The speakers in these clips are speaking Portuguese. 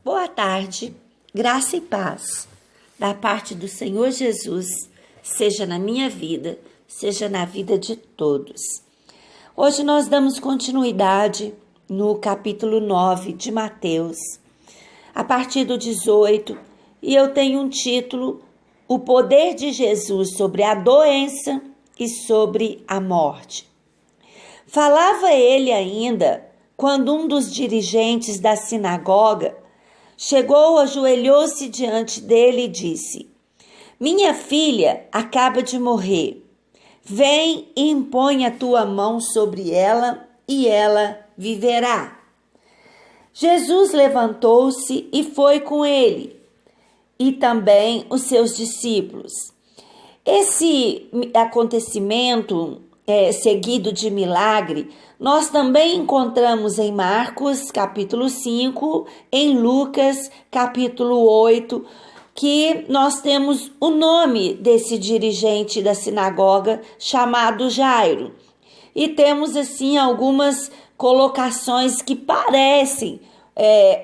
Boa tarde, graça e paz da parte do Senhor Jesus, seja na minha vida, seja na vida de todos. Hoje nós damos continuidade no capítulo 9 de Mateus, a partir do 18, e eu tenho um título: O poder de Jesus sobre a doença e sobre a morte. Falava ele ainda quando um dos dirigentes da sinagoga chegou, ajoelhou-se diante dele e disse: Minha filha acaba de morrer. Vem e impõe a tua mão sobre ela e ela viverá. Jesus levantou-se e foi com ele, e também os seus discípulos. Esse acontecimento seguido de milagre, nós também encontramos em Marcos, capítulo 5, em Lucas, capítulo 8, que nós temos o nome desse dirigente da sinagoga chamado Jairo. E temos, assim, algumas colocações que parecem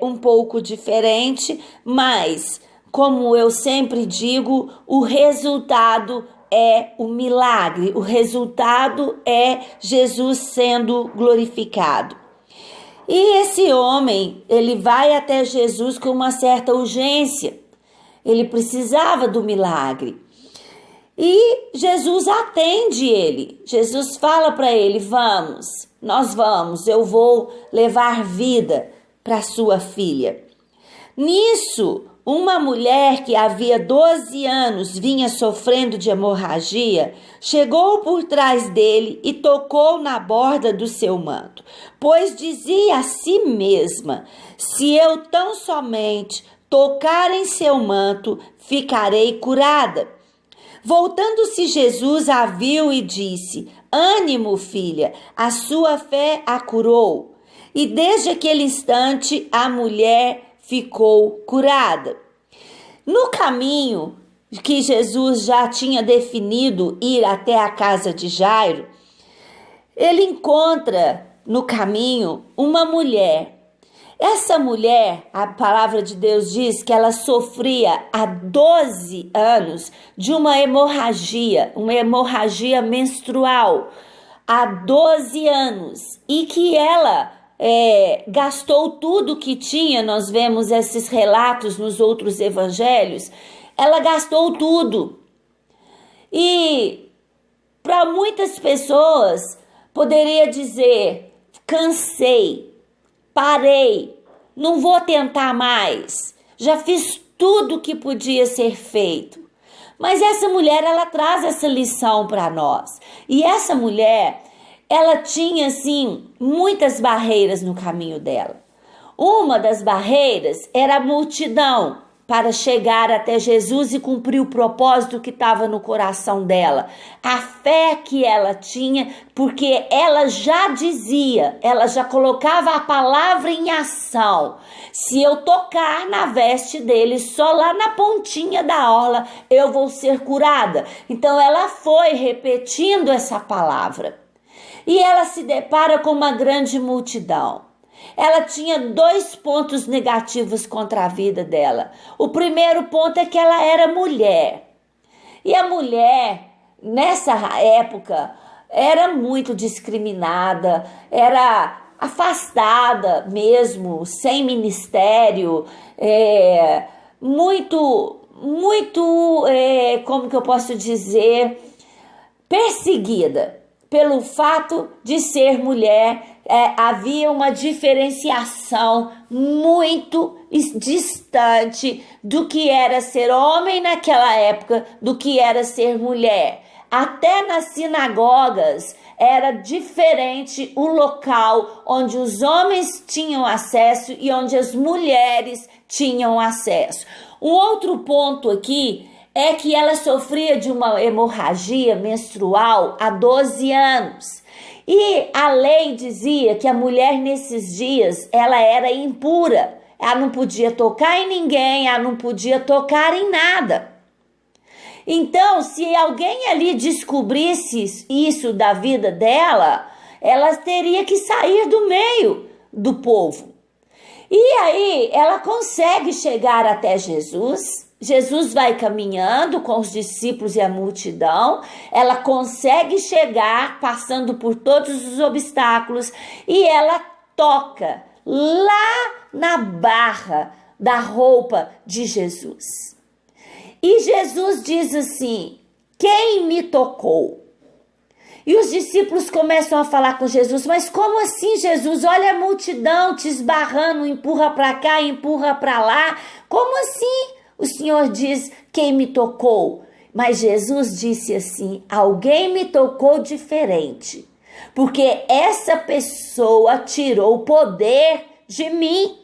um pouco diferente, mas, como eu sempre digo, o resultado é o milagre, o resultado é Jesus sendo glorificado. E esse homem, ele vai até Jesus com uma certa urgência, ele precisava do milagre. E Jesus atende ele, Jesus fala para ele: vamos, nós vamos, eu vou levar vida para sua filha. Nisso, uma mulher que havia 12 anos vinha sofrendo de hemorragia, chegou por trás dele e tocou na borda do seu manto, pois dizia a si mesma: se eu tão somente tocar em seu manto, ficarei curada. Voltando-se, Jesus a viu e disse: Ânimo, filha, a sua fé a curou. E desde aquele instante a mulher ficou curada. No caminho que Jesus já tinha definido ir até a casa de Jairo, ele encontra no caminho uma mulher. Essa mulher, a palavra de Deus diz que ela sofria há 12 anos de uma hemorragia menstrual, há 12 anos, e que ela gastou tudo que tinha. Nós vemos esses relatos nos outros evangelhos. Ela gastou tudo. E para muitas pessoas poderia dizer: cansei, parei, não vou tentar mais, já fiz tudo que podia ser feito. Mas essa mulher, ela traz essa lição para nós. E essa mulher, ela tinha, assim, muitas barreiras no caminho dela. Uma das barreiras era a multidão para chegar até Jesus e cumprir o propósito que estava no coração dela. A fé que ela tinha, porque ela já dizia, ela já colocava a palavra em ação. Se eu tocar na veste dele, só lá na pontinha da orla, eu vou ser curada. Então ela foi repetindo essa palavra. E ela se depara com uma grande multidão. Ela tinha 2 pontos negativos contra a vida dela. O primeiro ponto é que ela era mulher. E a mulher, nessa época, era muito discriminada, era afastada mesmo, sem ministério, como que eu posso dizer, perseguida. Pelo fato de ser mulher, havia uma diferenciação muito distante do que era ser homem naquela época, do que era ser mulher. Até nas sinagogas era diferente o local onde os homens tinham acesso e onde as mulheres tinham acesso. Um outro ponto aqui é que ela sofria de uma hemorragia menstrual há 12 anos. E a lei dizia que a mulher nesses dias, ela era impura. Ela não podia tocar em ninguém, ela não podia tocar em nada. Então, se alguém ali descobrisse isso da vida dela, ela teria que sair do meio do povo. E aí ela consegue chegar até Jesus. Jesus vai caminhando com os discípulos e a multidão. Ela consegue chegar, passando por todos os obstáculos, e ela toca lá na barra da roupa de Jesus. E Jesus diz assim: quem me tocou? E os discípulos começam a falar com Jesus: mas como assim, Jesus? Olha a multidão te esbarrando, empurra para cá, empurra para lá. Como assim? O Senhor diz: quem me tocou? Mas Jesus disse assim: alguém me tocou diferente, porque essa pessoa tirou o poder de mim.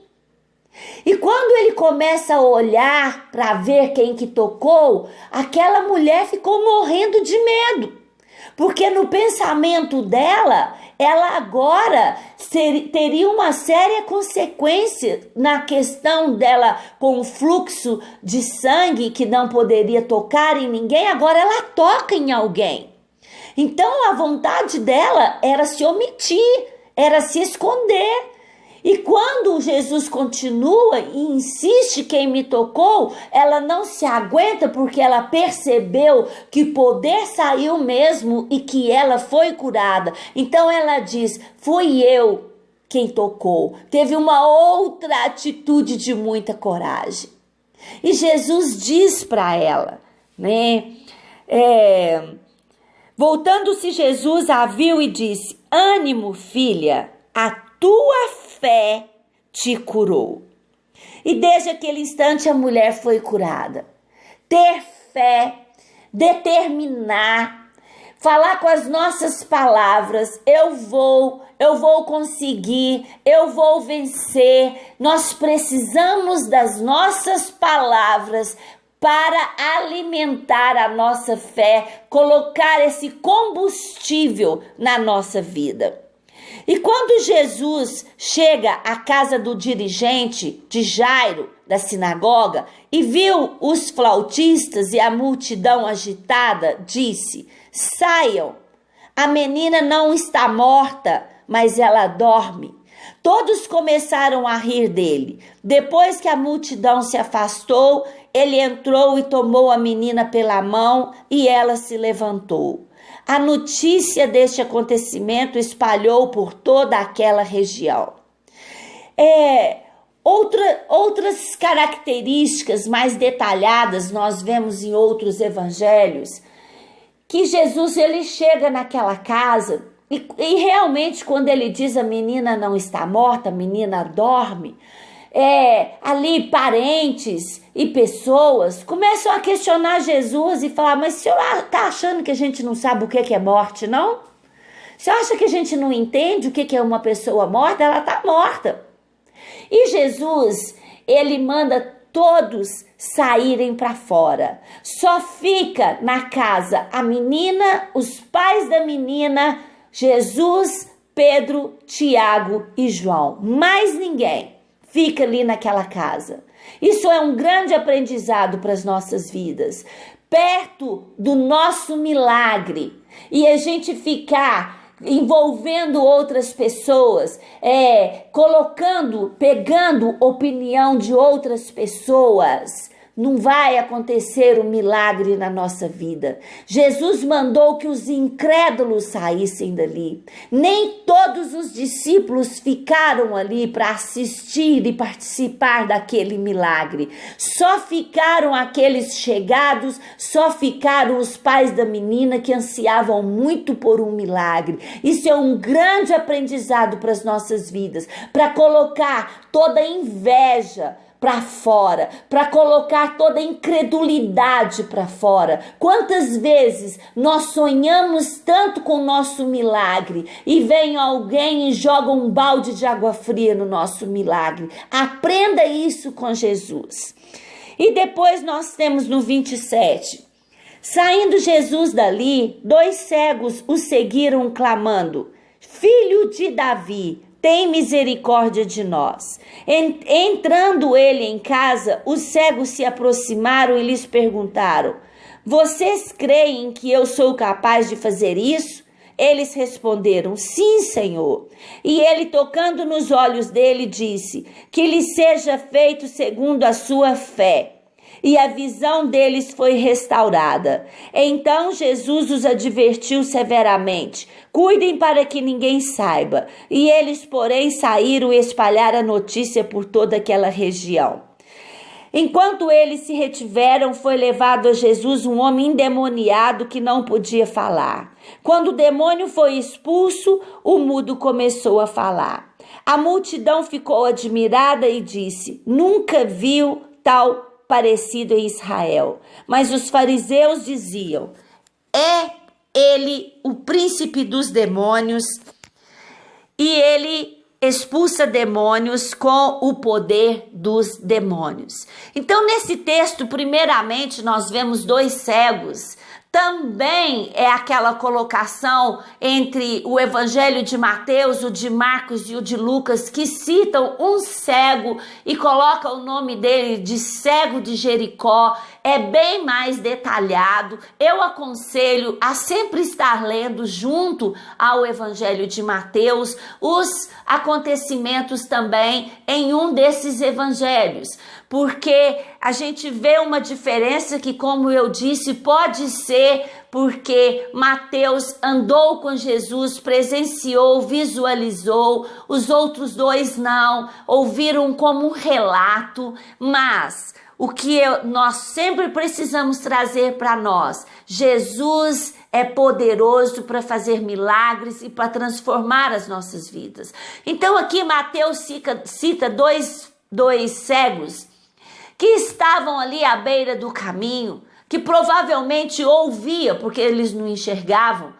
E quando ele começa a olhar para ver quem que tocou, aquela mulher ficou morrendo de medo. Porque no pensamento dela, ela agora teria uma séria consequência na questão dela com o fluxo de sangue que não poderia tocar em ninguém, agora ela toca em alguém. Então a vontade dela era se omitir, era se esconder. E quando Jesus continua e insiste quem me tocou, ela não se aguenta porque ela percebeu que o poder saiu mesmo e que ela foi curada. Então ela diz: fui eu quem tocou. Teve uma outra atitude de muita coragem. E Jesus diz para ela, né? Voltando-se Jesus a viu e disse: ânimo, filha, a tua fé te curou. E desde aquele instante a mulher foi curada. Ter fé, determinar, falar com as nossas palavras: eu vou conseguir, eu vou vencer. Nós precisamos das nossas palavras para alimentar a nossa fé, colocar esse combustível na nossa vida. E quando Jesus chega à casa do dirigente de Jairo, da sinagoga, e viu os flautistas e a multidão agitada, disse: saiam, a menina não está morta, mas ela dorme. Todos começaram a rir dele. Depois que a multidão se afastou, ele entrou e tomou a menina pela mão e ela se levantou. A notícia deste acontecimento espalhou por toda aquela região. Outras características mais detalhadas nós vemos em outros evangelhos, que Jesus ele chega naquela casa e realmente quando ele diz a menina não está morta, a menina dorme, ali parentes e pessoas começam a questionar Jesus e falar: mas o senhor está achando que a gente não sabe o que é morte, não? O senhor acha que a gente não entende o que é uma pessoa morta? Ela está morta. E Jesus, ele manda todos saírem para fora. Só fica na casa a menina, os pais da menina, Jesus, Pedro, Tiago e João. Mais ninguém fica ali naquela casa. Isso é um grande aprendizado para as nossas vidas. Perto do nosso milagre. E a gente ficar envolvendo outras pessoas, pegando opinião de outras pessoas, não vai acontecer um milagre na nossa vida. Jesus mandou que os incrédulos saíssem dali. Nem todos os discípulos ficaram ali para assistir e participar daquele milagre. Só ficaram aqueles chegados, só ficaram os pais da menina que ansiavam muito por um milagre. Isso é um grande aprendizado para as nossas vidas, para colocar toda a inveja para fora, para colocar toda a incredulidade para fora. Quantas vezes nós sonhamos tanto com o nosso milagre e vem alguém e joga um balde de água fria no nosso milagre. Aprenda isso com Jesus. E depois nós temos no 27. Saindo Jesus dali, 2 cegos o seguiram clamando: Filho de Davi, tem misericórdia de nós. Entrando ele em casa, os cegos se aproximaram e lhes perguntaram: vocês creem que eu sou capaz de fazer isso? Eles responderam: sim, Senhor. E ele, tocando nos olhos dele, disse: que lhe seja feito segundo a sua fé. E a visão deles foi restaurada. Então Jesus os advertiu severamente: cuidem para que ninguém saiba. E eles, porém, saíram e espalharam a notícia por toda aquela região. Enquanto eles se retiveram, foi levado a Jesus um homem endemoniado que não podia falar. Quando o demônio foi expulso, o mudo começou a falar. A multidão ficou admirada e disse: nunca viu tal parecido em Israel. Mas os fariseus diziam: é ele o príncipe dos demônios, e ele expulsa demônios com o poder dos demônios. Então, nesse texto, primeiramente, nós vemos 2 cegos. Também é aquela colocação entre o evangelho de Mateus, o de Marcos e o de Lucas, que citam um cego e colocam o nome dele de cego de Jericó. É bem mais detalhado. Eu aconselho a sempre estar lendo junto ao evangelho de Mateus os acontecimentos também em um desses evangelhos, porque a gente vê uma diferença que, como eu disse, pode ser porque Mateus andou com Jesus, presenciou, visualizou, os outros 2 não, ouviram como um relato, mas o que nós sempre precisamos trazer para nós: Jesus é poderoso para fazer milagres e para transformar as nossas vidas. Então aqui Mateus cita dois cegos que estavam ali à beira do caminho, que provavelmente ouvia, porque eles não enxergavam,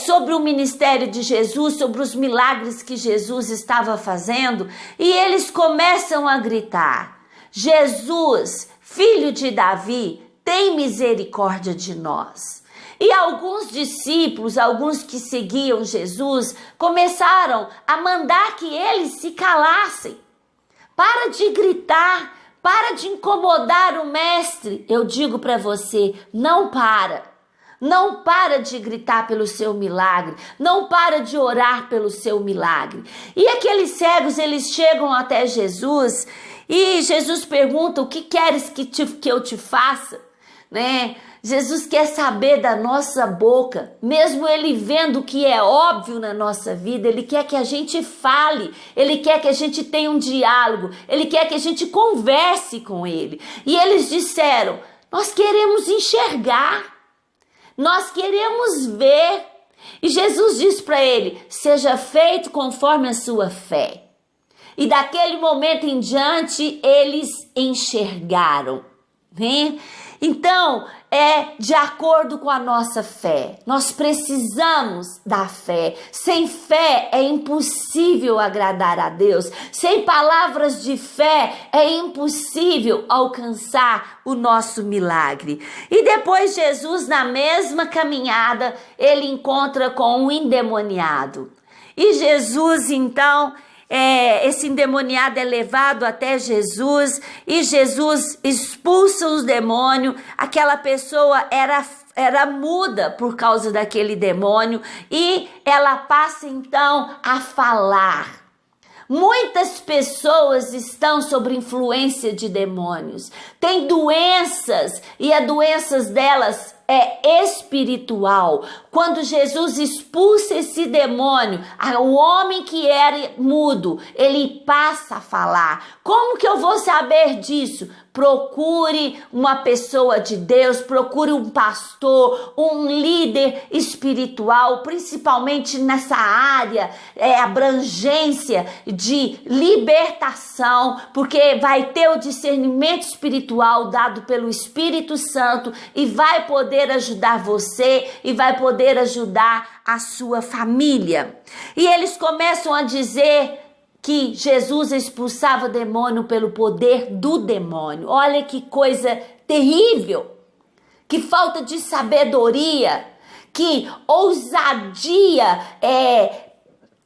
sobre o ministério de Jesus, sobre os milagres que Jesus estava fazendo, e eles começam a gritar: Jesus, filho de Davi, tem misericórdia de nós. E alguns discípulos, alguns que seguiam Jesus, começaram a mandar que eles se calassem. Para de gritar, para de incomodar o mestre. Eu digo para você, não para. Não para de gritar pelo seu milagre, não para de orar pelo seu milagre. E aqueles cegos, eles chegam até Jesus e Jesus pergunta: o que queres que eu te faça? Né? Jesus quer saber da nossa boca, mesmo ele vendo que é óbvio na nossa vida, ele quer que a gente fale, ele quer que a gente tenha um diálogo, ele quer que a gente converse com ele. E eles disseram: nós queremos enxergar, nós queremos ver. E Jesus diz para ele: seja feito conforme a sua fé. E daquele momento em diante, eles enxergaram, né? Então, é de acordo com a nossa fé. Nós precisamos da fé. Sem fé é impossível agradar a Deus. Sem palavras de fé é impossível alcançar o nosso milagre. E depois Jesus, na mesma caminhada, ele encontra com um endemoniado. E Jesus, então, esse endemoniado é levado até Jesus e Jesus expulsa os demônios. Aquela pessoa era muda por causa daquele demônio e ela passa então a falar. Muitas pessoas estão sob influência de demônios, tem doenças e as doenças delas é espiritual. Quando Jesus expulsa esse demônio, o homem que era mudo, ele passa a falar. Como que eu vou saber disso? Procure uma pessoa de Deus, procure um pastor, um líder espiritual, principalmente nessa área, abrangência de libertação, porque vai ter o discernimento espiritual dado pelo Espírito Santo e vai poder ajudar você e vai poder ajudar a sua família. E eles começam a dizer que Jesus expulsava demônio pelo poder do demônio. Olha que coisa terrível, que falta de sabedoria, que ousadia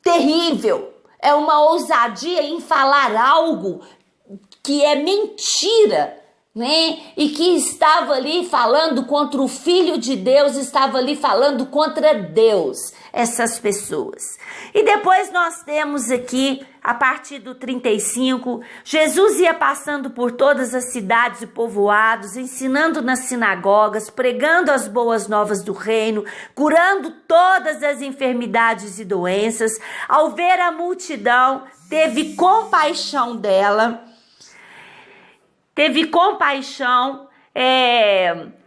terrível. É uma ousadia em falar algo que é mentira, né? E que estava ali falando contra o Filho de Deus, estava ali falando contra Deus, essas pessoas. E depois nós temos aqui, a partir do 35, Jesus ia passando por todas as cidades e povoados, ensinando nas sinagogas, pregando as boas novas do reino, curando todas as enfermidades e doenças. Ao ver a multidão, teve compaixão dela,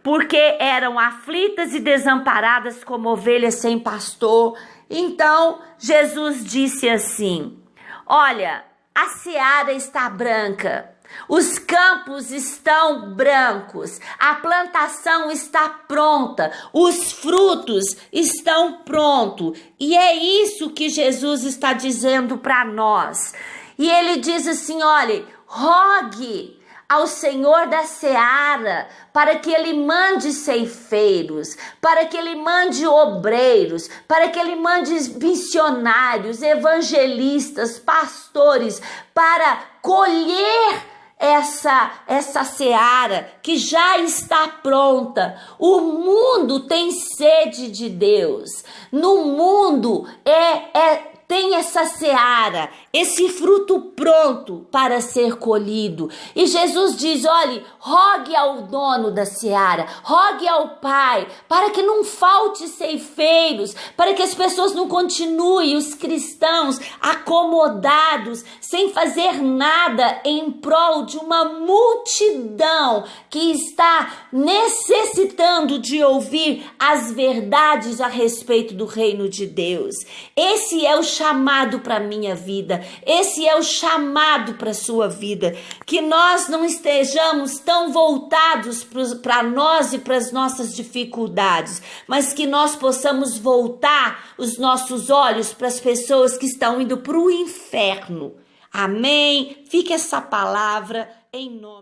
porque eram aflitas e desamparadas como ovelhas sem pastor. Então Jesus disse assim: olha, a seara está branca, os campos estão brancos, a plantação está pronta, os frutos estão prontos. E é isso que Jesus está dizendo para nós. E ele diz assim: olha, rogue ao Senhor da seara, para que ele mande ceifeiros, para que ele mande obreiros, para que ele mande missionários, evangelistas, pastores, para colher essa seara que já está pronta. O mundo tem sede de Deus. No mundo tem essa seara, esse fruto pronto para ser colhido. E Jesus diz: olhe, rogue ao dono da seara, rogue ao Pai, para que não falte ceifeiros, para que as pessoas não continuem, os cristãos, acomodados, sem fazer nada em prol de uma multidão que está necessitando de ouvir as verdades a respeito do reino de Deus. Esse é o chamado para a minha vida, esse é o chamado para a sua vida, que nós não estejamos tão voltados para nós e para as nossas dificuldades, mas que nós possamos voltar os nossos olhos para as pessoas que estão indo para o inferno. Amém? Fica essa palavra em nome